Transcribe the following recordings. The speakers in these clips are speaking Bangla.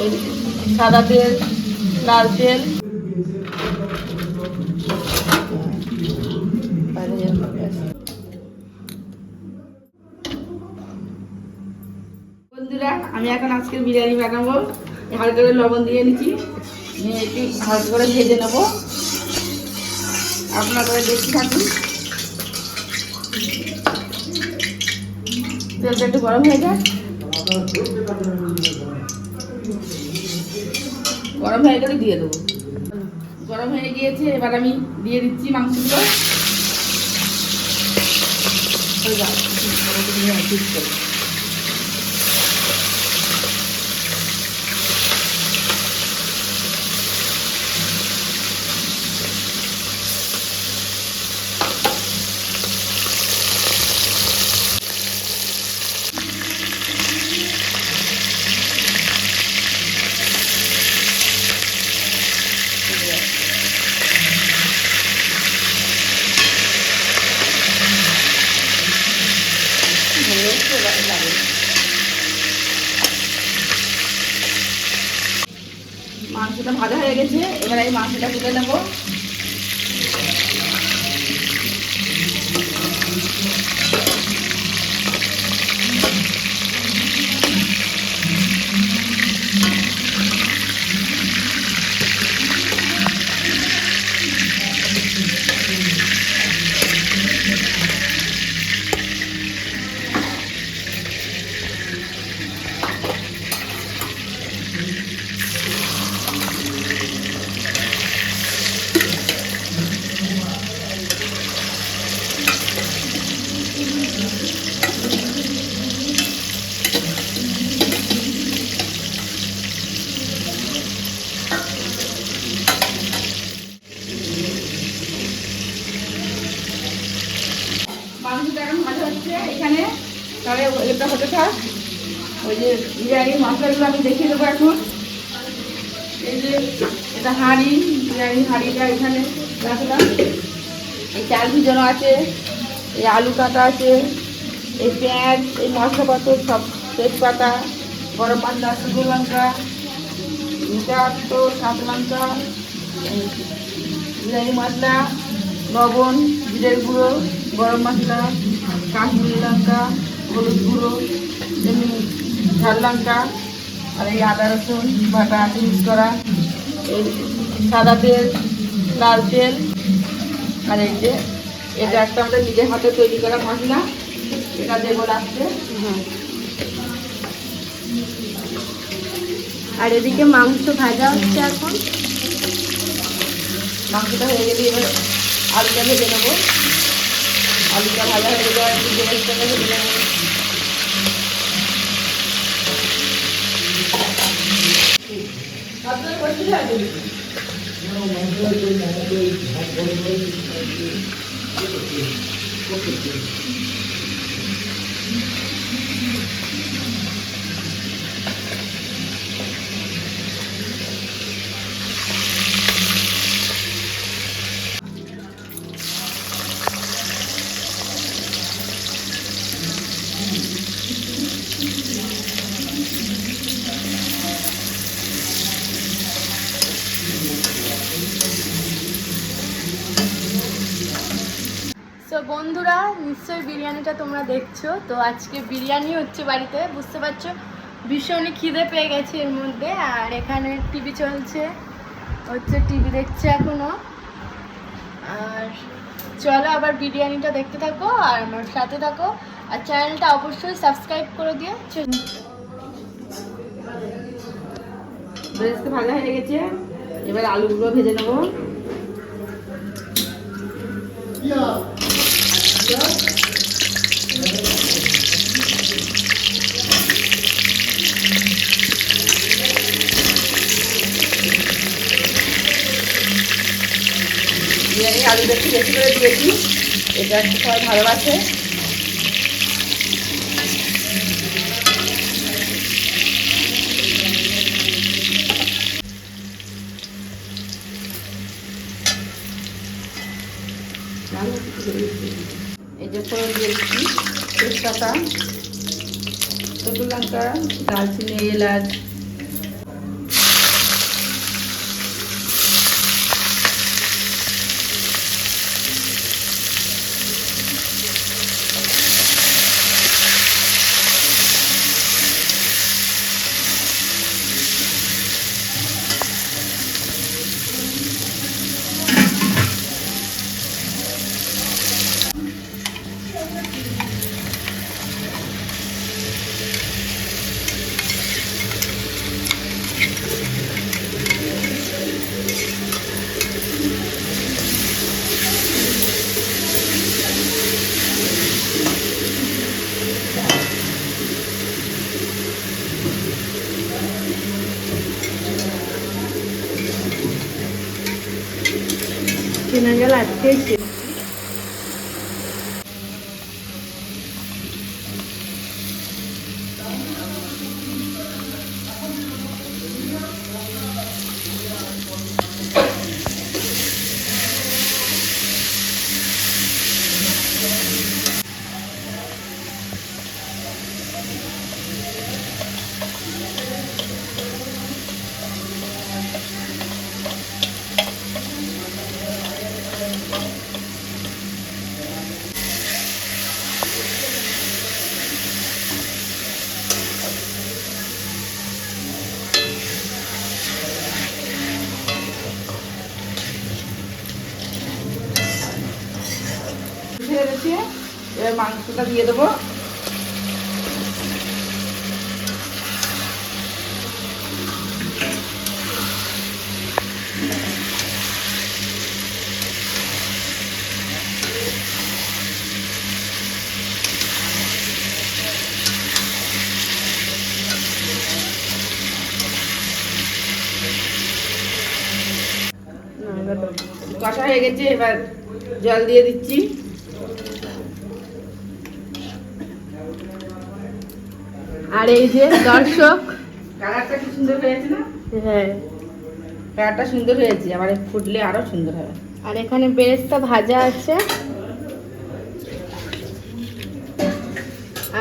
এই সাদা তেল, লাল তেল, বন্ধুরা আমি এখন আজকের বিরিয়ানি বানাবো। হালকা করে লবণ দিয়ে নিচ্ছি, নিয়ে একটু হালকা করে ভেজে নেবো। আপনারা দেখতে থাকুন। তেলটা একটু গরম হয়ে যায়, গরম হয়ে গেলে দিয়ে দেবো। গরম হয়ে গিয়েছে, এবার আমি দিয়ে দিচ্ছি মাংসগুলো। মাংসটা ভাজা হয়ে গেছে, এবার এই মাংসটা তুলে নেবো। মাংসটা এখন ভাজা হচ্ছে এখানে, তাহলে এটা হতে থাক। ওই যে বিরিয়ানির মশলাগুলো আমি দেখিয়ে দেবো এখন। এই যে এটা হাঁড়ি, বিরিয়ানির হাঁড়িটা এখানে রাখলাম। এই চাল ভিজানো আছে, এই আলু কাটা আছে, এই পেঁয়াজ, এই মশলাপত্র সব, তেজপাতা, গরম মশলা, শুকনো লঙ্কা, মিঠা তো সাত লঙ্কা, বিরিয়ানি মশলা, লবণ, জিরের গুঁড়ো, গরম মশলা, কাশ্মীরি লঙ্কা, হলুদ গুঁড়ো, এমনি ঝাল লঙ্কা, আর এই আদা রসুন বাটা আছে মিক্স করা, এই সাদা তেল, লাল তেল, আর এই যে এটা একটা আমাদের নিজের হাতে তৈরি করা মশলা, এটা দেবো লাস্টে। আর এদিকে মাংস ভাজা হচ্ছে এখন। মাংসটা হয়ে গেলে এবার আলুটা ভেজে নেবো। আলুটা ভাজা হয়ে যাওয়ার একটু ভেজে নেবো। আপনার বসে যাবে তো বন্ধুরা নিশ্চয়ই বিরিয়ানিটা তোমরা দেখছো। তো আজকে বিরিয়ানি হচ্ছে বাড়িতে, বুঝতে পারছো ভীষণই খিদে পেয়ে গেছে এর মধ্যে। আর এখানে টিভি চলছে, হচ্ছে টিভি দেখছে এখনো। আর চলো আবার বিরিয়ানিটা দেখতে থাকো আর আমার সাথে থাকো, আর চ্যানেলটা অবশ্যই সাবস্ক্রাইব করে দিও। বেরেস্তা ভাজা হয়ে গেছে, এবার আলুগুলো ভেজে নেবো। বিরিয়ানি আলুটা একটু বেশি করে দিয়েছি, এটা একটু সবাই ভালোবাসে। এই যে ফোড়ন দিয়ে দিচ্ছি তেজপাতা, শুকনো লঙ্কা, দারচিনি, এলাচ, চেনা গেল আজকে এবার মাংসটা দিয়ে দেবো। কষা হয়ে গেছে, এবার জল দিয়ে দিচ্ছি। আর এই যে দর্শক, কালারটা কি সুন্দর হয়েছে না? হ্যাঁ কালারটা সুন্দর হয়েছে, আবার ফুটলে আরো সুন্দর হবে। আর এখানে বেরেস্তা ভাজা আছে।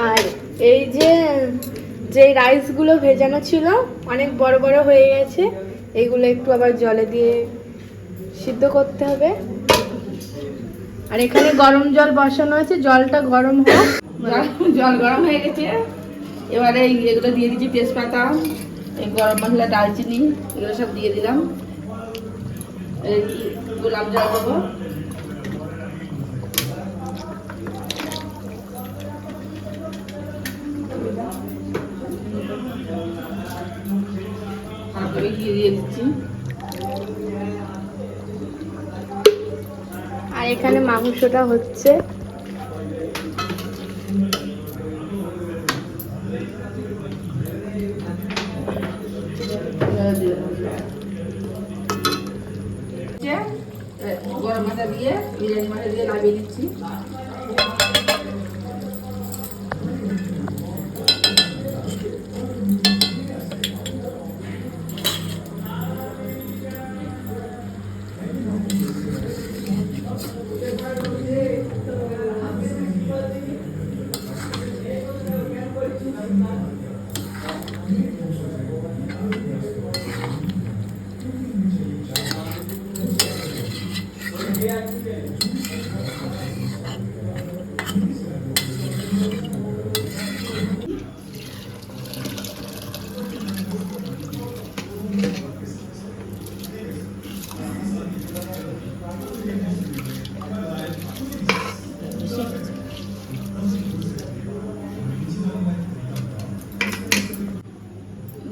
আর এই যে রাইসগুলো ভেজানো ছিল অনেক বড় বড় হয়ে গেছে, এইগুলো একটু আবার জলে দিয়ে সিদ্ধ করতে হবে। আর এখানে গরম জল বসানো আছে, জলটা গরম হোক। জল গরম হয়ে গেছে, এবারে এগুলো দিয়ে দিচ্ছি, তেজপাতা, এই গরম মশলা, দারচিনি, এগুলো সব দিয়ে দিলাম। এই গোলাপ জল দেবো। তারপরে ঘি দিয়ে দিচ্ছি। আর এখানে মাংসটা হচ্ছে। গরম মশলা দিয়ে, বিরিয়ানি মশলা দিয়ে নামিয়ে দিচ্ছি।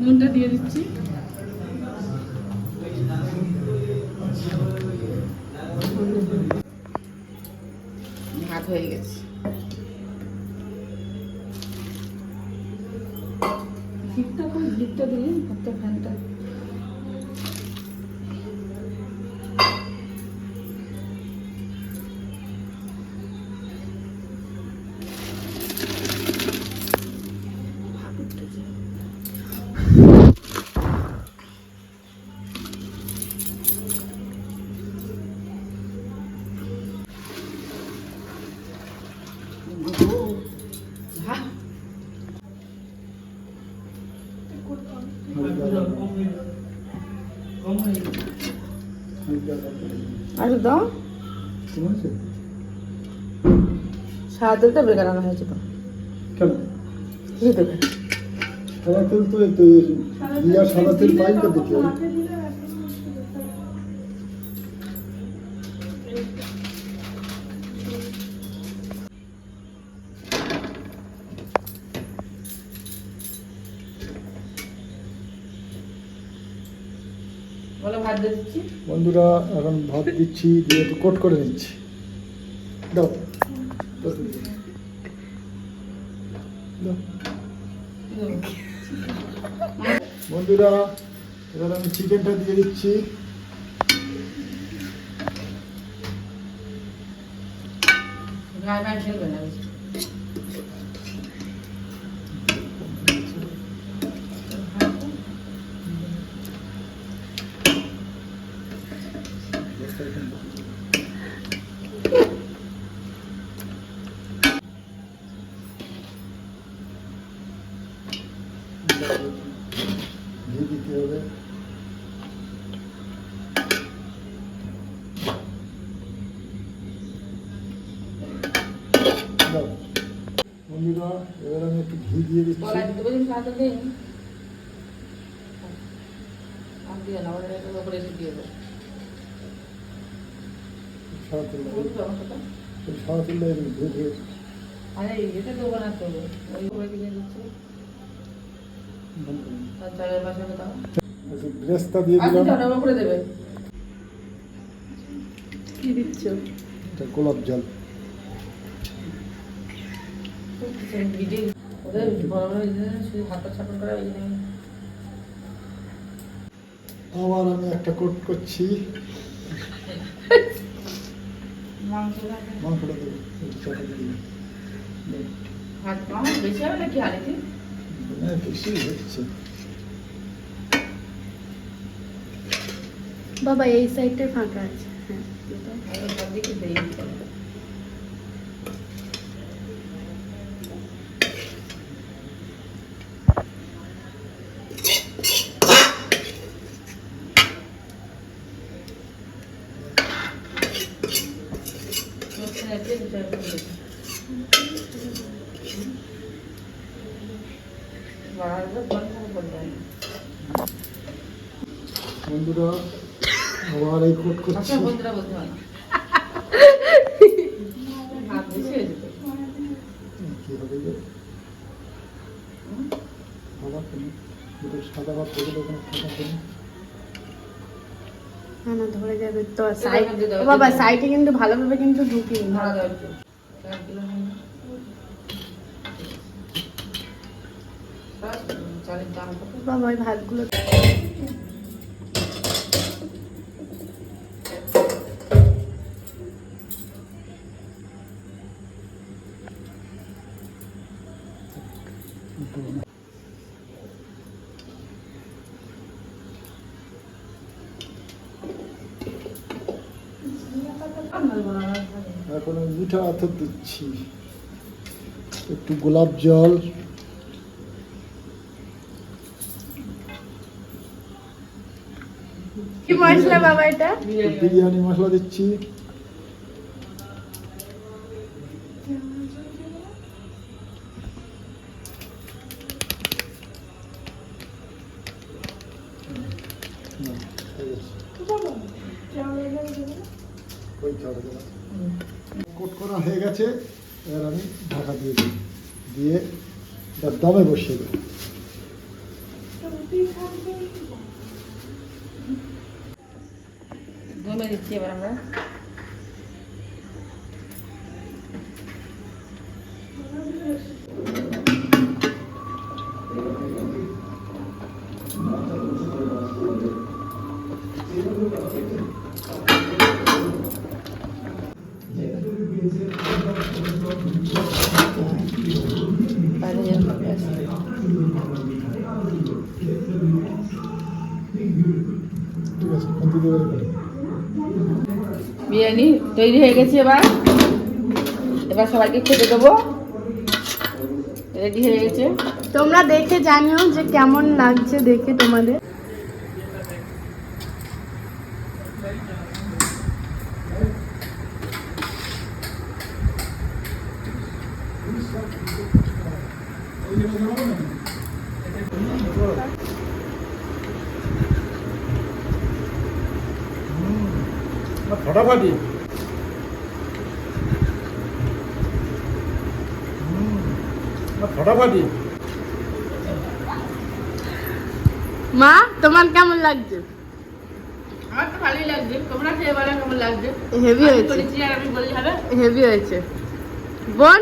নুনটা দিয়ে দিচ্ছি। ভাত হয়ে গেছে। ঘিটা দিই, একটা ফ্যানটা আচ্ছা দাও, সাদা তেলটা বেকার আনা হয়েছে তো কেন? কি দেবে? সাদা তেল তো সাদা তেল পাই তো দেখি। ভাত দিয়ে দিচ্ছি। বন্ধুরা এখন ভাত দিচ্ছি, দিয়ে একটু কোট করে নিচ্ছি। দাও বন্ধুরা, এবার আমি চিকেনটা দিয়ে দিচ্ছি। গায়ে গায়ে ফেলবে না। ঘি দিতে হবে। বন্ধুরা এবার আমি একটু ঘি দিয়ে দিচ্ছি। গলায় দিতে বলি সাথে দিন। আর দিয়ে না, ওটা একটু উপরে এসে দিয়ে দেবো। সারা তেল বলবি তো আমার সাথে? সারা তেল ধুয়ে ধুয়ে আরে এটা দেবো না তো, ওই উপরে দিয়ে দিচ্ছি। আর চালের পাশে দাও। একটু ব্রেস্তা দিয়ে আর দিলাম। দিতে ওটা উপরে দেবে। কি দিচ্ছ? এটা গোলাপ জল। ওদের বড় বড় শুধু হাতটা ছাপন করা ওই জন্য। আবার আমি একটা কোট করছি। মাংসটা মাংসটা দেবো চাটা দিয়ে হাত আমার বেশি হবে নাকি আরেকটি? বেশি হচ্ছে। বাবা এই সাইডটা ফাঁকা আছে। হ্যাঁ আমি সব দিকে দেই। বন্ধুরা আবার এই কোট করছি। বন্ধুরা বলতে হয় না, হাত বেশি হয়ে যেত। কি হবে যে আবার কেন দুটো সাদা ভাত থেকে ওখানে ফাঁকা করে না ধরে যাবে তো সাইড। বাবা সাইডে কিন্তু ভালোভাবে কিন্তু ঢুকিয়ে ধরা দাও একটু। এক কিলো হয় না। চালের দাম কত? বাবা ওই ভাতগুলো এখন আমি মিঠা আতর দিচ্ছি, একটু গোলাপ জল, কি মশলা বাবা এটা? বিরিয়ানি মশলা দিচ্ছি, কোট করা হয়ে গেছে। এবার আমি ঢাকা দিয়ে দিই, দিয়ে এবার দমে বসিয়ে দেবো। দমে দিচ্ছি এবার আমরা। ঠিক আছে, খুন্তি দিয়ে বের করে। বিরিয়ানি তৈরি হয়ে গেছে। এবার এবার সবাইকে খেতে দেবো। রেডি হয়ে গেছে। তোমরা দেখে জানিও যে কেমন লাগছে দেখে তোমাদের। ফাটাফাটি, ফাটাফাটি। মা তোমার কেমন লাগছে? আমার তো ভালোই লাগছে। তোমরা খেয়ে বলো কেমন লাগছে। হেভি আমি হয়েছে, করেছি আর আমি বললে হবে। হেভি হয়েছে বোন।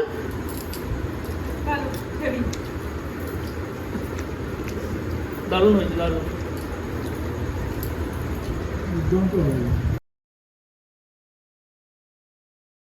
দারুণ হয়েছে, দারুণ। একদম তো হয়ে গেছে।